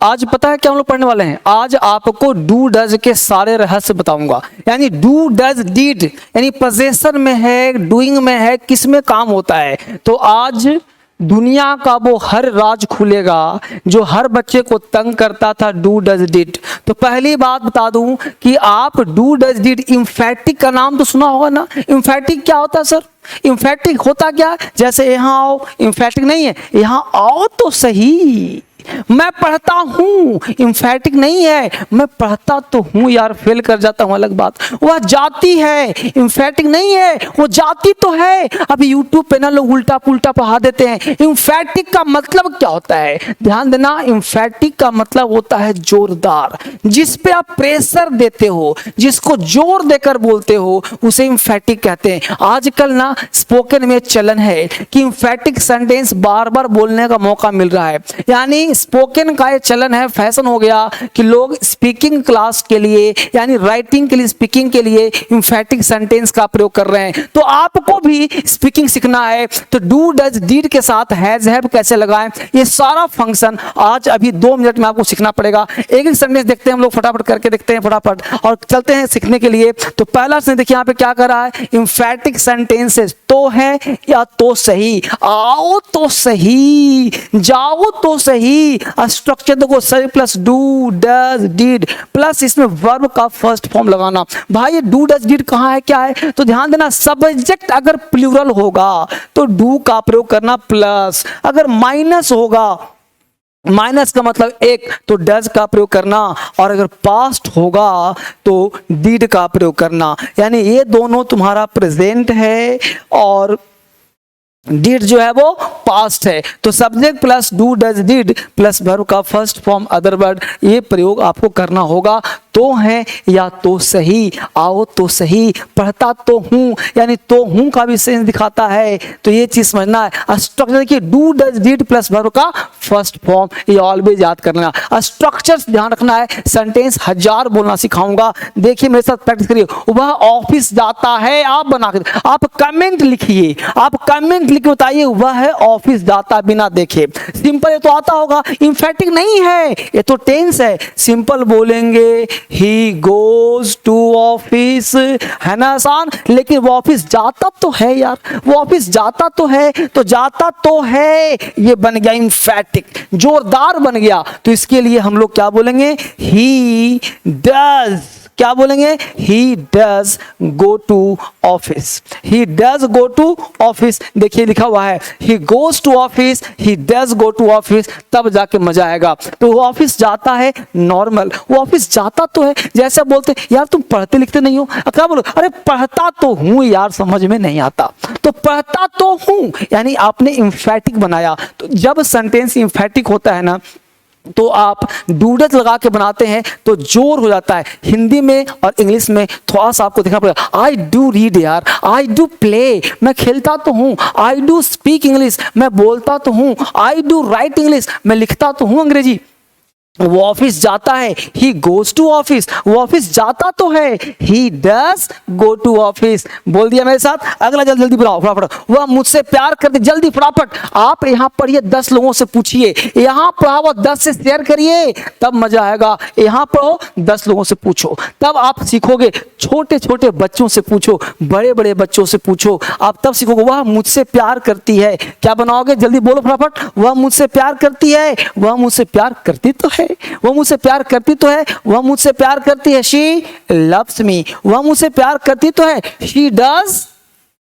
आज पता है क्या हम लोग पढ़ने वाले हैं? आज आपको डू डज के सारे रहस्य बताऊंगा। यानी डू डज डीड यानी पोजेशन में है, डूइंग में है, किस में काम होता है। तो आज दुनिया का वो हर राज खुलेगा जो हर बच्चे को तंग करता था, डू डज डिड। तो पहली बात बता दूं कि आप डू डज डिड इम्फेटिक का नाम तो सुना होगा ना। इम्फेटिक क्या होता है सर? इम्फेटिक होता क्या? जैसे यहाँ आओ, इम्फेटिक नहीं है, यहाँ आओ तो सही। मैं पढ़ता हूं, इम्फेटिक नहीं है, मैं पढ़ता तो हूं यार, फेल कर जाता हूं अलग बात। वह जाती है, इम्फेटिक नहीं है, वो जाती तो है। अभी यूट्यूब पे ना लोग उल्टा पुल्टा पढ़ा देते हैं। इम्फेटिक का मतलब क्या होता है? ध्यान देना, इम्फेटिक का मतलब होता है जोरदार। जिस पे आप प्रेशर देते हो, जिसको जोर देकर बोलते हो, उसे इम्फेटिक कहते हैं। आजकल ना स्पोकन में चलन है कि इम्फेटिक सेंटेंस बार बार बोलने का मौका मिल रहा है। यानी स्पोकन का ये चलन है, फैशन हो गया कि लोग स्पीकिंग क्लास के लिए यानी राइटिंग के लिए, स्पीकिंग के लिए इम्फेटिक सेंटेंस का प्रयोग कर रहे हैं। तो आपको भी स्पीकिंग सीखना है तो डू डज डीड के साथ हैज हैव कैसे लगाएं, ये सारा फंक्शन आज अभी 2 मिनट में आपको सीखना पड़ेगा। एक एक सेंटेंस देखते हैं हम लोग, फटाफट करके देखते हैं फटाफट और चलते हैं सीखने के लिए। तो पहला सेंटेंस देखिए यहाँ पे क्या कर रहा है, इम्फेटिक सेंटेंसेस तो है या तो सही, आओ तो सही, जाओ तो सही। स्ट्रक्चर देखो, सही plus do does did plus इसमें वर्ब का फर्स्ट फॉर्म लगाना। भाई ये डू डज डीड कहाँ है, क्या है? तो ध्यान देना, सब्जेक्ट अगर प्लूरल होगा तो डू का प्रयोग करना प्लस, अगर माइनस होगा, माइनस का मतलब एक, तो डज का प्रयोग करना, और अगर पास्ट होगा तो डीड का प्रयोग करना। यानी ये दोनों तुम्हारा प्रेजेंट है और डिड जो है वो पास्ट है। तो subject plus do does did plus verb का फर्स्ट फॉर्म अदर वर्ड, ये प्रयोग आपको करना होगा। तो है या तो सही, आओ तो सही, पढ़ता तो हूं यानी तो हूं का भी सेंस दिखाता है। तो ये चीज समझना है। स्ट्रक्चर देखिए, do does did plus verb का फर्स्ट फॉर्म, ये ऑलवेज याद करना। स्ट्रक्चर्स ध्यान रखना है, सेंटेंस 1000 बोलना सिखाऊंगा। देखिए मेरे साथ प्रैक्टिस करिए। वह ऑफिस जाता है, आप बना कर, आप कमेंट लिखिए, आप कमेंट लिख के बताइए वह ऑफिस जाता बिना देखे। सिंपल ये तो आता होगा, इम्फेटिक नहीं है, ये तो टेंस है। सिंपल बोलेंगे ही गोज टू ऑफिस, है ना आसान। लेकिन वो ऑफिस जाता तो है यार, वो ऑफिस जाता तो है, तो जाता तो है ये बन गया इम्फेटिक, जोरदार बन गया। तो इसके लिए हम लोग क्या बोलेंगे, ही डज, क्या बोलेंगे, he does go to office, he does go to office. देखिए लिखा हुआ है he goes to office, he does go to office, तब जाके मजा आएगा। तो वो ऑफिस जाता है, नॉर्मल, वो ऑफिस जाता तो है। जैसे बोलते यार तुम पढ़ते लिखते नहीं हो, क्या बोलो, अरे पढ़ता तो हूं यार, समझ में नहीं आता, तो पढ़ता तो हूं यानी आपने इम्फेटिक बनाया। तो जब सेंटेंस इम्फेटिक होता है ना, तो आप डूडज लगा के बनाते हैं तो जोर हो जाता है। हिंदी में और इंग्लिश में थोड़ा सा आपको देखना पड़ेगा। आई डू रीड यार, आई डू प्ले, मैं खेलता तो हूँ। आई डू स्पीक इंग्लिश, मैं बोलता तो हूँ। आई डू राइट इंग्लिश, मैं लिखता तो हूँ अंग्रेजी। वो ऑफिस जाता है, ही गोज टू ऑफिस, वो ऑफिस जाता तो है, he does go to office. बोल दिया मेरे साथ। अगला जल्दी जल्दी बढ़ाओ फटाफट। वह मुझसे प्यार करते, जल्दी फटाफट। आप यहाँ पढ़िए, 10 लोगों से पूछिए, यहाँ पढ़ाओ 10 से शेयर करिए, तब मजा आएगा। यहाँ पढ़ो 10 लोगों से पूछो, तब आप सीखोगे। छोटे छोटे बच्चों से पूछो, बड़े बड़े बच्चों से पूछो, आप तब सीखोगे। वह मुझसे प्यार करती है, क्या बनाओगे, जल्दी बोलो फटाफट। वह मुझसे प्यार करती है, वह मुझसे प्यार करती तो है, वह मुझसे प्यार करती तो है, वह मुझसे प्यार करती है, शी लव्स मी, वह मुझसे प्यार करती तो है, शी डज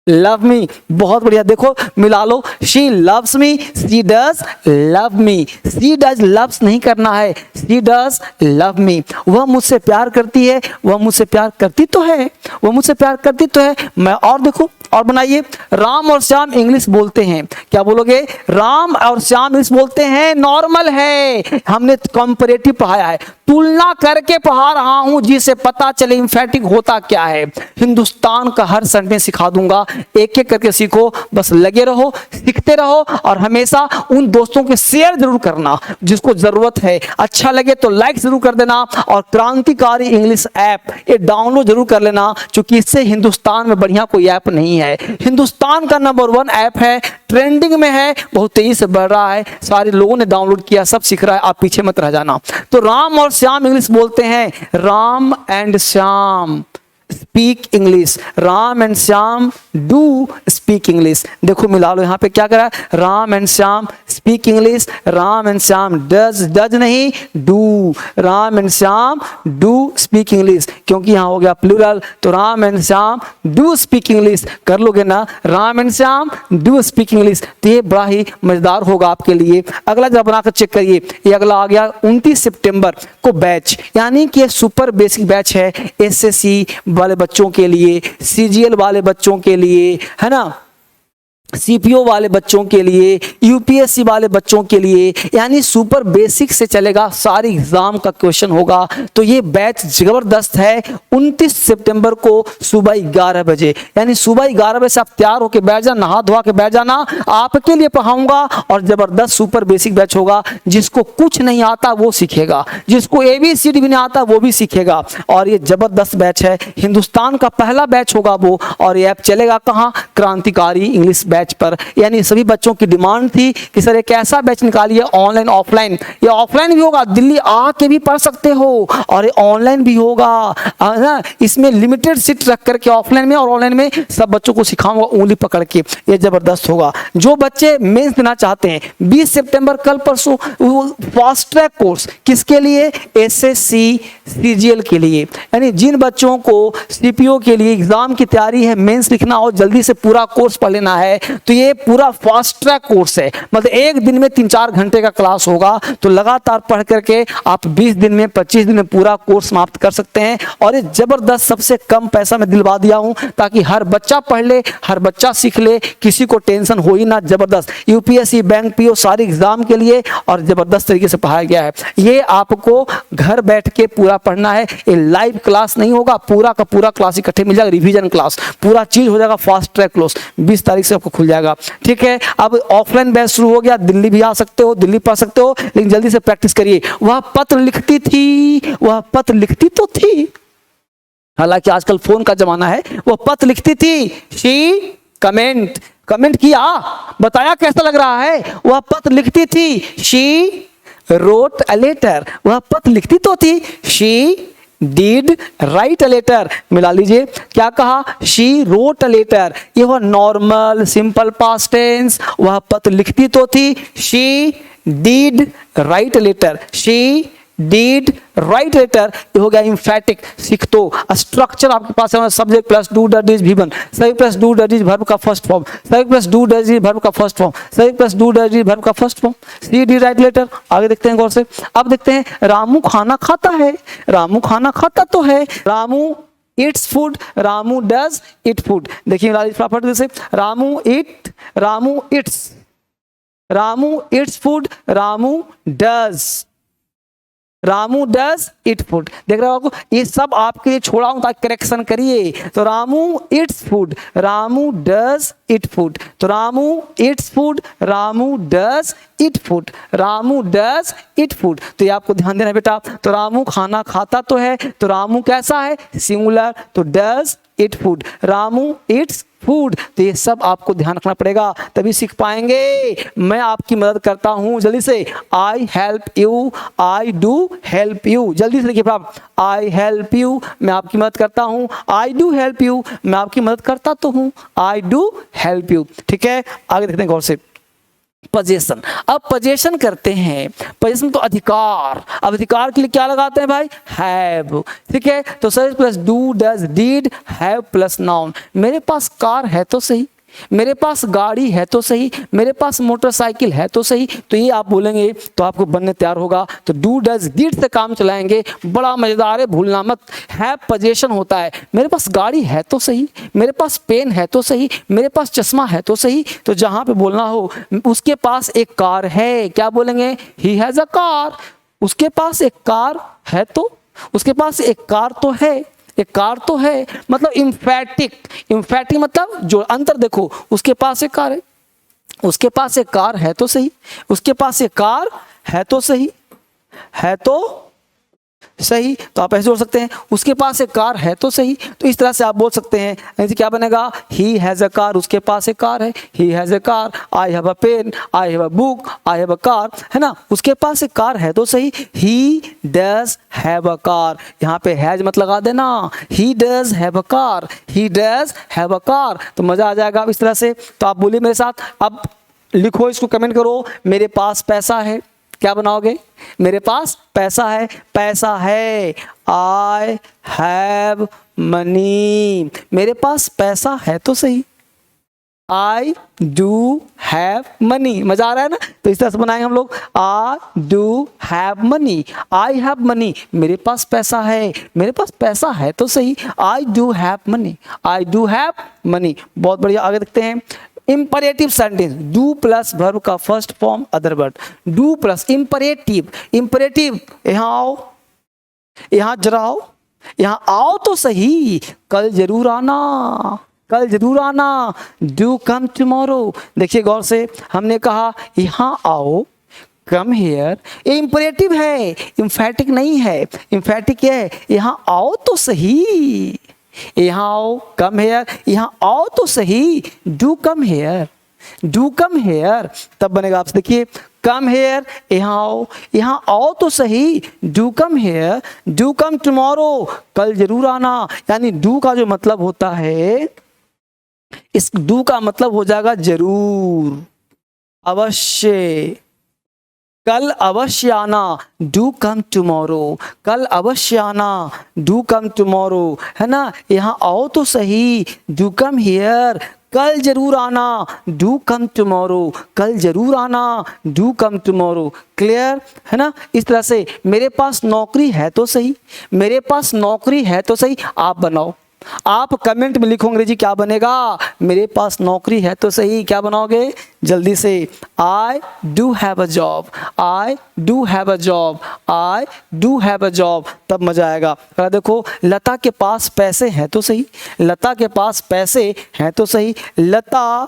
लव मी। बहुत बढ़िया, देखो मिला लो, she loves me, she does love me. She does loves नहीं करना है, शी डज लव मी। वह मुझसे प्यार करती है, वह मुझसे प्यार करती तो है, वह मुझसे प्यार करती तो है। मैं और देखो और बनाइए, राम और श्याम इंग्लिश बोलते हैं, क्या बोलोगे, राम और श्याम इंग्लिश बोलते हैं, नॉर्मल है। हमने कंपैरेटिव पढ़ाया है, तुलना करके पढ़ा रहा हूं जिसे पता चले इम्फेटिक होता क्या है। हिंदुस्तान का हर सेंटेंस सिखा दूंगा, एक एक करके सीखो, बस लगे रहो, सीखते रहो। और हमेशा उन दोस्तों के शेयर जरूर करना जिसको जरूरत है। अच्छा लगे तो लाइक जरूर कर देना, और क्रांतिकारी इंग्लिश ऐप ये डाउनलोड जरूर कर लेना, क्योंकि इससे हिंदुस्तान में बढ़िया कोई ऐप नहीं है। हिंदुस्तान का नंबर 1 ऐप है ट्रेंडिंग में है, बहुत तेजी से बढ़ रहा है, सारे लोगों ने डाउनलोड किया, सब सीख रहा है, आप पीछे मत रह जाना। तो राम और श्याम इंग्लिश बोलते हैं, Ram and Shyam speak English, Ram and Shyam do speak English. देखो मिला लो, यहाँ पे क्या करा, Ram and Shyam speak English, Ram and Shyam does, does नहीं do, Ram and Shyam do speak English, क्योंकि यहाँ हो गया प्लूरल, तो Ram and Shyam do speak English कर लोगे ना, Ram and Shyam do speak English. तो ये बड़ा ही मजेदार होगा आपके लिए। अगला जरा बनाकर चेक करिए, ये अगला आ गया 29 सितंबर को बैच, यानी कि सुपर बेसिक बैच है एसएससी वाले बच्चों के लिए, सीजीएल वाले बच्चों के लिए, है ना, सीपीओ वाले बच्चों के लिए, यूपीएससी वाले बच्चों के लिए, यानी सुपर बेसिक से चलेगा, सारी एग्जाम का क्वेश्चन होगा। तो ये बैच जबरदस्त है। 29 सितंबर को सुबह 11 बजे, यानी सुबह 11 बजे से आप तैयार होकर बैठ जाना, नहा धोआ के बैठ जाना, आपके लिए पढ़ाऊंगा और जबरदस्त सुपर बेसिक बैच होगा। जिसको कुछ नहीं आता वो सीखेगा, जिसको ABCD भी नहीं आता वो भी सीखेगा, और ये जबरदस्त बैच है, हिंदुस्तान का पहला बैच होगा वो। और ये ऐप चलेगा कहाँ, क्रांतिकारी इंग्लिश बैच पर। यानी सभी बच्चों की डिमांड थी कि सर एक ऐसा बैच निकालिए ऑनलाइन ऑफलाइन, ये ऑफलाइन भी होगा, दिल्ली आके भी पढ़ सकते हो, और ये ऑनलाइन भी होगा ना, इसमें लिमिटेड सीट रख करके ऑफलाइन में और ऑनलाइन में सब बच्चों को सिखाऊंगा उंगली पकड़ के, ये जबरदस्त होगा। जो बच्चे मेंस देना चाहते हैं 20 सितंबर कल परसों, फास्ट ट्रैक कोर्स किसके लिए, एसएससी सीजीएल के लिए, यानी जिन बच्चों को सीपीओ के लिए एग्जाम की तैयारी है, मेंस लिखना और जल्दी से पूरा कोर्स पढ़ लेना है, तो ये पूरा फास्ट ट्रैक कोर्स है। मतलब एक दिन में 3-4 घंटे का क्लास होगा, तो लगातार पढ़ करके आप 20 दिन में 25 दिन में पूरा कोर्स समाप्त कर सकते हैं। और ये जबरदस्त, सबसे कम पैसा में दिलवा दिया हूं ताकि हर बच्चा पढ़ ले, हर बच्चा सीख ले, किसी को टेंशन हो ही ना। जबरदस्त यूपीएससी, बैंक पीओ सारी एग्जाम के लिए और जबरदस्त तरीके से पढ़ाया गया है। ये आपको घर बैठ के पूरा पढ़ना है, ये लाइव क्लास नहीं होगा, पूरा का पूरा क्लास इकट्ठे मिल जाएगा, रिवीजन क्लास पूरा चीज हो जाएगा। फास्ट ट्रैक क्लास 20 तारीख से आपको खुल जाएगा, ठीक है। अब ऑफलाइन बैच शुरू हो गया, दिल्ली भी आ सकते हो, दिल्ली पढ़ सकते हो, लेकिन जल्दी से प्रैक्टिस करिए। वह पत्र लिखती थी, वह पत्र लिखती तो थी, हालांकि आजकल फोन का जमाना है, वह पत्र लिखती थी, शी कमेंट किया, बताया कैसा लग रहा है। वह पत्र लिखती थी, शी रोट अ लेटर, वह पत्र लिखती तो थी, she did write a letter. मिला लीजिए, क्या कहा, शी रोट अ लेटर, ये वह नॉर्मल सिंपल पास्ट टेंस, वह पत्र लिखती तो थी, she did write a letter, she did write letter, ये हो गया इम्फेटिक। सीख तो स्ट्रक्चर आपके पास है, subject plus do does is भी बन, subject plus do does is verb का first form, subject plus do does is verb का first form, subject plus do does is verb का first form, see the right letter. आगे देखते हैं गौर से। अब देखते हैं, रामू खाना खाता है, रामू खाना खाता तो है, Ramu eats food, Ramu does eat food. देखिए फटाफट से, Ramu it's, Ramu eats food, Ramu does eat food. देख रहे हो आपको, ये सब आपके लिए छोड़ा हूं ताकि करेक्शन करिए। तो Ramu eats food, Ramu does eat food, तो Ramu eats food, Ramu does eat food, Ramu does eat food. तो ये आपको ध्यान देना बेटा। तो रामू खाना खाता तो है, तो रामू कैसा है, सिंगुलर, तो does eat food, Ramu eats food. तो ये सब आपको ध्यान रखना पड़ेगा, तभी सीख पाएंगे। मैं आपकी मदद करता हूं, जल्दी से, I help you, I do help you. जल्दी से लिखिए आप, आई हेल्प यू, मैं आपकी मदद करता हूं, आई डू हेल्प यू, मैं आपकी मदद करता तो हूं, आई डू हेल्प यू। ठीक है, आगे देखते हैं गौर से। पोजेशन, अब पोजेशन करते हैं, पोजेशन तो अधिकार। अब अधिकार के लिए क्या लगाते हैं भाई, हैव। ठीक है, तो subject plus do does did, have plus noun. मेरे पास कार है तो सही, मेरे पास गाड़ी है तो सही, मेरे पास मोटरसाइकिल है तो सही, तो ये आप बोलेंगे तो आपको बनने तैयार होगा। तो डू डज डीड से काम चलाएंगे, बड़ा मजेदार है, भूलना मत। हैव पोजेशन होता है, मेरे पास गाड़ी है तो सही, मेरे पास पेन है तो सही, मेरे पास चश्मा है तो सही। तो जहां पे बोलना हो, उसके पास एक कार है, क्या बोलेंगे, ही हैज अ कार। उसके पास एक कार है, तो उसके पास एक कार तो है, एक कार तो है, मतलब इम्फेटिक। इम्फेटिक मतलब जो अंतर देखो, उसके पास एक कार है, उसके पास एक कार है तो सही, उसके पास एक कार है तो सही, है तो सही, तो आप ऐसे जोड़ सकते हैं। उसके पास एक कार है तो सही, तो इस तरह से आप बोल सकते हैं। ऐसे क्या बनेगा, ही हैज़ अ कार, उसके पास एक कार है, he has a car. I have a pen, I have a book, I have a car, है ना, उसके पास एक कार है तो सही, he does have a car. यहाँ पे हैज मत लगा देना, he does have a car, he does have a car, तो मजा आ जाएगा इस तरह से। तो आप बोलिए मेरे साथ, अब लिखो इसको, कमेंट करो, मेरे पास पैसा है। क्या बनाओगे, मेरे पास पैसा है, पैसा है, आई हैव मनी, मेरे पास पैसा है तो सही, आई डू हैव मनी। मजा आ रहा है ना, तो इस तरह से बनाएंगे हम लोग, आई do have money, I have money, मेरे पास पैसा है, मेरे पास पैसा है तो सही, I do have money, I do have money. बहुत बढ़िया, आगे देखते हैं। Imperative sentence, do plus verb का first form other word, do plus imperative, imperative, यहाँ आओ, यहाँ जरा आओ, यहाँ आओ तो सही, कल जरूर आना, कल जरूर आना, डू कम टुमारो। देखिए गौर से, हमने कहा यहाँ आओ, कम हेयर, ये इंपरेटिव है, इम्फेटिक नहीं है, इम्फेटिक है, यहाँ आओ तो सही, यहाँ आओ, कम हेयर, यहाँ आओ तो सही, do come here, do come here, तब बनेगा आपसे, देखिए कम हेयर, यहाँ आओ तो सही, do come here, do come tomorrow, कल जरूर आना। यानी डू का जो मतलब होता है, इस डू का मतलब हो जाएगा जरूर, अवश्य, कल अवश्य आना, डू कम टुमारो, कल अवश्य आना, डू कम टुमारो, है ना। यहाँ आओ तो सही, डू कम हियर, कल जरूर आना, डू कम टुमारो, कल जरूर आना, डू कम टुमारो। क्लियर है ना। इस तरह से मेरे पास नौकरी है तो सही, मेरे पास नौकरी है तो सही, आप बनाओ, आप कमेंट में लिखो अंग्रेजी क्या बनेगा, मेरे पास नौकरी है तो सही, क्या बनाओगे जल्दी से, आई do have a job, I do have a job, I do have a job, तब मजा आएगा। देखो लता के पास पैसे हैं तो सही, लता के पास पैसे हैं तो सही, Lata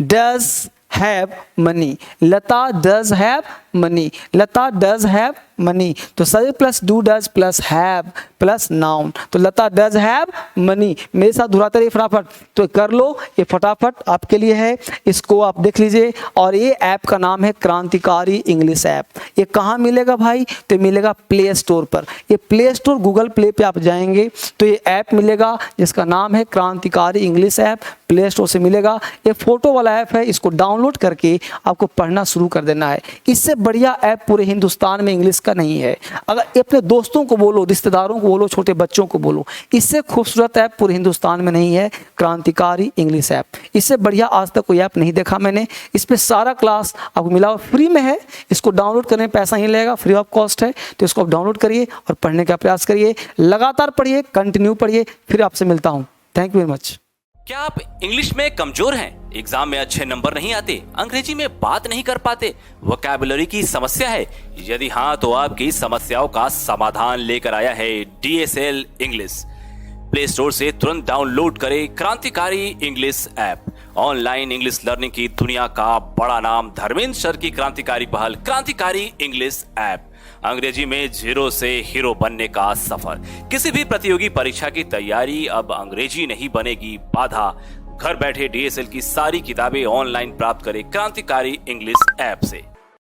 does have money, Lata does have money, Lata does have money, तो सभी plus do does plus have plus noun, तो लता डज हैव मनी। मेरे साथ दोहराते रहिए फटाफट, तो कर लो, ये फटाफट आपके लिए है, इसको आप देख लीजिए। और ये ऐप का नाम है क्रांतिकारी इंग्लिश ऐप। ये कहाँ मिलेगा भाई, तो मिलेगा प्ले स्टोर पर, ये प्ले स्टोर गूगल प्ले पे आप जाएंगे तो ये ऐप मिलेगा जिसका नाम है क्रांतिकारी इंग्लिश ऐप, प्ले स्टोर से मिलेगा। ये फोटो वाला ऐप है, इसको डाउनलोड करके आपको पढ़ना शुरू कर देना है। इससे बढ़िया ऐप पूरे हिंदुस्तान में इंग्लिश का नहीं है। अगर अपने दोस्तों को बोलो, रिश्तेदारों को बोलो, छोटे बच्चों को बोलो, इससे खूबसूरत ऐप पूरे हिंदुस्तान में नहीं है क्रांतिकारी इंग्लिश ऐप। इससे बढ़िया आज तक कोई ऐप नहीं देखा मैंने। इस पे सारा क्लास आपको मिला और फ्री में है। इसको डाउनलोड करने में पैसा नहीं लगेगा, फ्री ऑफ कॉस्ट है। तो इसको आप डाउनलोड करिए और पढ़ने का प्रयास करिए, लगातार पढ़िए, कंटिन्यू पढ़िए। फिर आपसे मिलता हूँ, थैंक यू वेरी मच। क्या आप इंग्लिश में कमजोर हैं, एग्जाम में अच्छे नंबर नहीं आते, अंग्रेजी में बात नहीं कर पाते, वोकैबुलरी की समस्या है? यदि हाँ तो आपकी समस्याओं का समाधान लेकर आया है DSL इंग्लिश। प्ले स्टोर से तुरंत डाउनलोड करें क्रांतिकारी English app. Online English learning की दुनिया का बड़ा नाम धर्मेंद्र सर की क्रांतिकारी पहल क्रांतिकारी इंग्लिश ऐप। अंग्रेजी में जीरो से हीरो बनने का सफर। किसी भी प्रतियोगी परीक्षा की तैयारी अब अंग्रेजी नहीं बनेगी बाधा। घर बैठे DSL की सारी किताबें ऑनलाइन प्राप्त करें क्रांतिकारी इंग्लिश ऐप से।